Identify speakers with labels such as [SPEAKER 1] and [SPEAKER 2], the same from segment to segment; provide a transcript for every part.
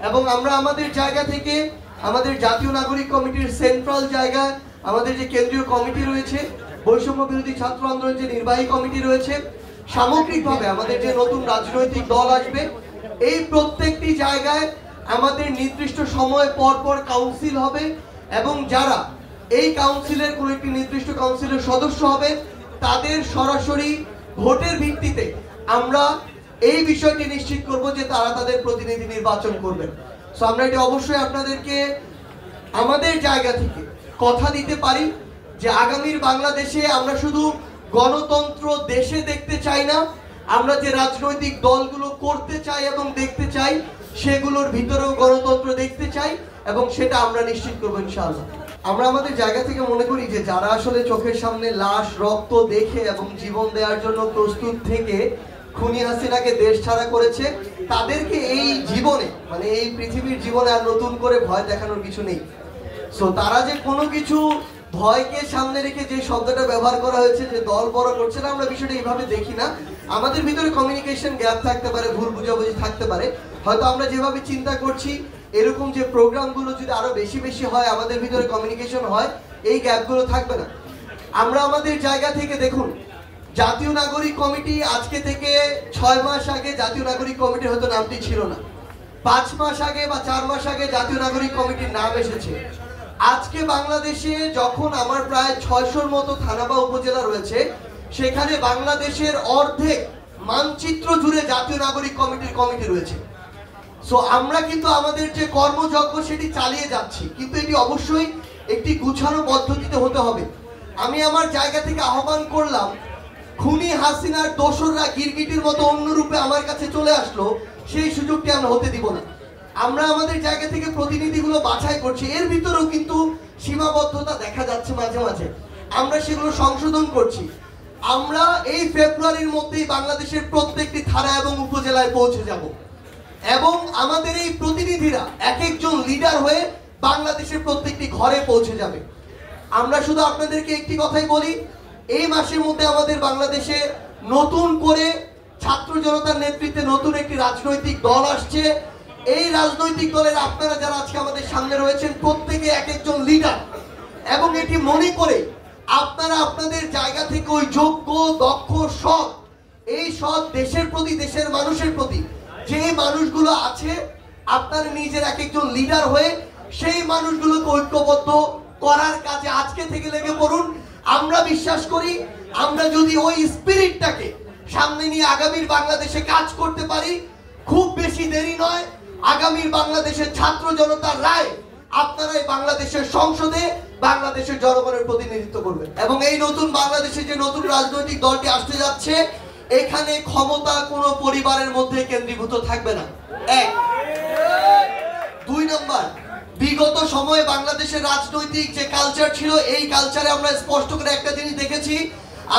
[SPEAKER 1] এবং আমরা আমাদের জায়গা থেকে আমাদের জাতীয় নাগরিক কমিটির সেন্ট্রাল জায়গায় আমাদের যে কেন্দ্রীয় কমিটি রয়েছে, বৈষম্য বিরোধী ছাত্র আন্দোলন যে নির্বাহী কমিটি রয়েছে, সামগ্রিকভাবে আমাদের যে নতুন রাজনৈতিক দল আসবে, এই প্রত্যেকটি জায়গায় আমাদের নির্দিষ্ট সময় পর পর কাউন্সিল হবে এবং যারা এই কাউন্সিলের কোনো একটি নির্দিষ্ট কাউন্সিলের সদস্য হবে তাদের সরাসরি ভোটের ভিত্তিতে আমরা এই বিষয়টি নিশ্চিত করব যে তারা তাদের প্রতিনিধি নির্বাচন করবেন। সো আমরা এটি অবশ্যই আপনাদেরকে আমাদের জায়গা থেকে কথা দিতে পারি যে আগামীর বাংলাদেশে আমরা শুধু গণতন্ত্র দেশে দেখতে চাই না, আমরা যে রাজনৈতিক দলগুলো করতে চাই এবং দেখতে চাই সেগুলোর ভিতরেও গণতন্ত্র দেখতে চাই এবং সেটা আমরা নিশ্চিত করবো ইনশাআল্লাহ। আমরা আমাদের জায়গা থেকে মনে করি যে যারা আসলে চোখের সামনে লাশ রক্ত দেখে এবং জীবন দেওয়ার জন্য প্রস্তুত থেকে খুনি হাসিনাকে দেশ ছাড়া করেছে, তাদেরকে এই জীবনে মানে এই পৃথিবীর জীবনে আর নতুন করে ভয় দেখানোর কিছু নেই। সো তারা যে কোনো কিছু ভয়কে সামনে রেখে যে শব্দটা ব্যবহার করা হয়েছে যে দল বড় করছে না, আমরা বিষয়টা এইভাবে দেখি না। আমাদের ভিতরে কমিউনিকেশন গ্যাপ থাকতে পারে, ভুল বুঝাবুঝি থাকতে পারে, হয়তো আমরা যেভাবে চিন্তা করছি এরকম যে প্রোগ্রামগুলো যদি আরো বেশি বেশি হয়, আমাদের ভিতরে কমিউনিকেশন হয়, এই গ্যাপগুলো থাকবে না। আমরা আমাদের জায়গা থেকে দেখুন, জাতীয় নাগরিক কমিটি আজকে থেকে 6 মাস আগে জাতীয় নাগরিক কমিটির হয়তো নামটি ছিল না, 5 মাস আগে বা 4 মাস আগে জাতীয় নাগরিক কমিটির নাম এসেছে। আজকে বাংলাদেশে যখন আমার প্রায় 600-র মতো থানা বা উপজেলা রয়েছে, সেখানে বাংলাদেশের অর্ধেক মানচিত্র জুড়ে জাতীয় নাগরিক কমিটির কমিটি রয়েছে। সো আমরা কিন্তু আমাদের যে কর্মযজ্ঞ সেটি চালিয়ে যাচ্ছি, কিন্তু এটি অবশ্যই একটি গুছানো পদ্ধতিতে হতে হবে। আমি আমার জায়গা থেকে আহ্বান করলাম, খুনি হাসিনার দোসররা গিরগিটির মতো অন্য রূপে আমার কাছে চলে আসলো, সেই সুযোগটি আমরা হতে দিব না। আমরা আমাদের জায়গা থেকে প্রতিনিধিগুলো বাছাই করছি, এর ভিতরেও কিন্তু সীমাবদ্ধতা দেখা যাচ্ছে মাঝে মাঝে, আমরা সেগুলো সংশোধন করছি। আমরা এই ফেব্রুয়ারির মধ্যেই বাংলাদেশের প্রত্যেকটি থানা এবং উপজেলায় পৌঁছে যাব এবং আমাদের এই প্রতিনিধিরা এক একজন লিডার হয়ে বাংলাদেশের প্রত্যেকটি ঘরে পৌঁছে যাবে। আমরা শুধু আপনাদেরকে একটি কথাই বলি, এই মাসের মধ্যে আমাদের বাংলাদেশে নতুন করে ছাত্র জনতার নেতৃত্বে নতুন একটি রাজনৈতিক দল আসছে। এই রাজনৈতিক দলের আপনারা যারা আজকে আমাদের সামনে রয়েছেন প্রত্যেকে এক একজন লিডার, এবং এটি মনে করে আপনারা আপনাদের জায়গা থেকে ওই যোগ্য দক্ষ সৎ, এই সৎ দেশের প্রতি দেশের মানুষের প্রতি যে মানুষগুলো আছে, আপনারা নিজের এক একজন লিডার হয়ে সেই মানুষগুলোকে ঐক্যবদ্ধ করার কাজে আজকে থেকে লেগে পড়ুন। আমরা বিশ্বাস করি আমরা যদি ওই স্পিরিটটাকে সামনে নিয়ে আগামীর বাংলাদেশে কাজ করতে পারি, খুব বেশি দেরি নয়, আগামীর বাংলাদেশের ছাত্র জনতার রায় আপনারাই বাংলাদেশের সংসদে বাংলাদেশের জনগণের প্রতিনিধিত্ব করবেন। এবং এই নতুন বাংলাদেশে যে নতুন রাজনৈতিক দলটি আসতে যাচ্ছে, এখানে ক্ষমতা কোনো পরিবারের মধ্যে কেন্দ্রীভূত থাকবে না, 1। 2 নম্বর, বিগত সময়ে বাংলাদেশের রাজনৈতিক যে কালচার ছিল, এই কালচারে আমরা স্পষ্ট করে একটা জিনিস দেখেছি,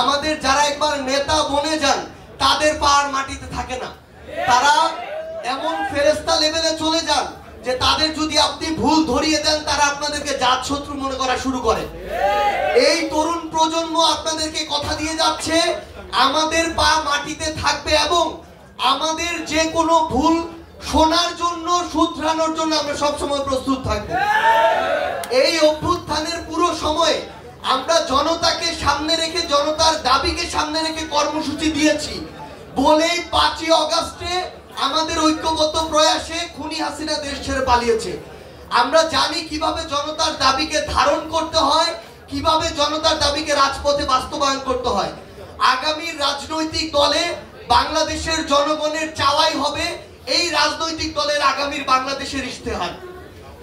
[SPEAKER 1] আমাদের যারা একবার নেতা বনে যান তাদের পা আর মাটিতে থাকে না, তারা এমন ফেরেশতা লেভেলে চলে যান যে তাদের যদি আপনি ভুল ধরিয়ে দেন তারা আপনাদেরকে জাত শত্রু মনে করা শুরু করে। এই তরুণ প্রজন্ম আপনাদেরকে কথা দিয়ে যাচ্ছে, আমাদের পা মাটিতে থাকবে এবং আমাদের যে কোনো ভুল শোনার জন্য, শুধরানোর জন্য আমরা সবসময় প্রস্তুত থাকব। এই অভ্যুত্থানের পুরো সময়ে আমরা জনতাকে সামনে রেখে, জনতার দাবিকে সামনে রেখে কর্মসূচি দিয়েছি বলেই 5ই আগস্টে আমাদের ঐক্যবদ্ধ প্রয়াসে খুনি হাসিনা দেশ ছেড়ে পালিয়েছে। আমরা জানি কিভাবে জনতার দাবিকে ধারণ করতে হয়, কিভাবে জনতার দাবিকে রাজপথে বাস্তবায়ন করতে হয়। আগামীর রাজনৈতিক দলে বাংলাদেশের জনগণের চাওয়াই হবে এই রাজনৈতিক দলের আগামীর বাংলাদেশের ইশতেহার।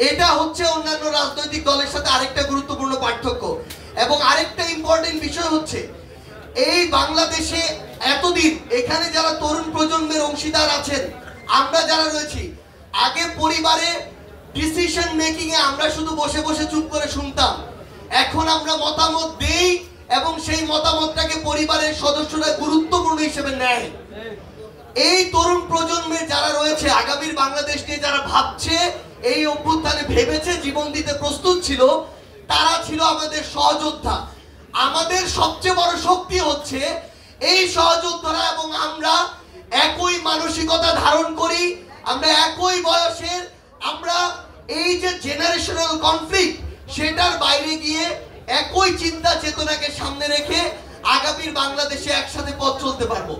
[SPEAKER 1] এটা হচ্ছে অন্যান্য রাজনৈতিক দলের সাথে আরেকটা গুরুত্বপূর্ণ পার্থক্য। এবং আরেকটা ইম্পর্টেন্ট বিষয় হচ্ছে, এই বাংলাদেশে এতদিন এখানে যারা তরুণ প্রজন্মের অংশীদার আছেন, আমরা যারা রয়েছি, আগে পরিবারে ডিসিশন মেকিং এ আমরা শুধু বসে বসে চুপ করে শুনতাম, এখন আমরা মতামত দেই এবং সেই মতামতটাকে পরিবারের সদস্যরা গুরুত্বপূর্ণ হিসেবে নেয়। এই তরুণ প্রজন্মের যারা রয়েছে, আগামীর বাংলাদেশ নিয়ে যারা ভাবছে, এই অভ্যুত্থানে ভেবেছে, জীবন দিতে প্রস্তুত ছিল, তারা ছিল আমাদের সহযোদ্ধা। আমাদের সবচেয়ে বড় শক্তি হচ্ছে এই সহযোদ্ধারা এবং আমরা একই মানসিকতা ধারণ করি, আমরা একই বয়সের, আমরা এই যে জেনারেশনাল কনফ্লিক্ট সেটার বাইরে গিয়ে একই চিন্তা চেতনাকে সামনে রেখে আগামীর বাংলাদেশে একসাথে পথ চলতে পারবো।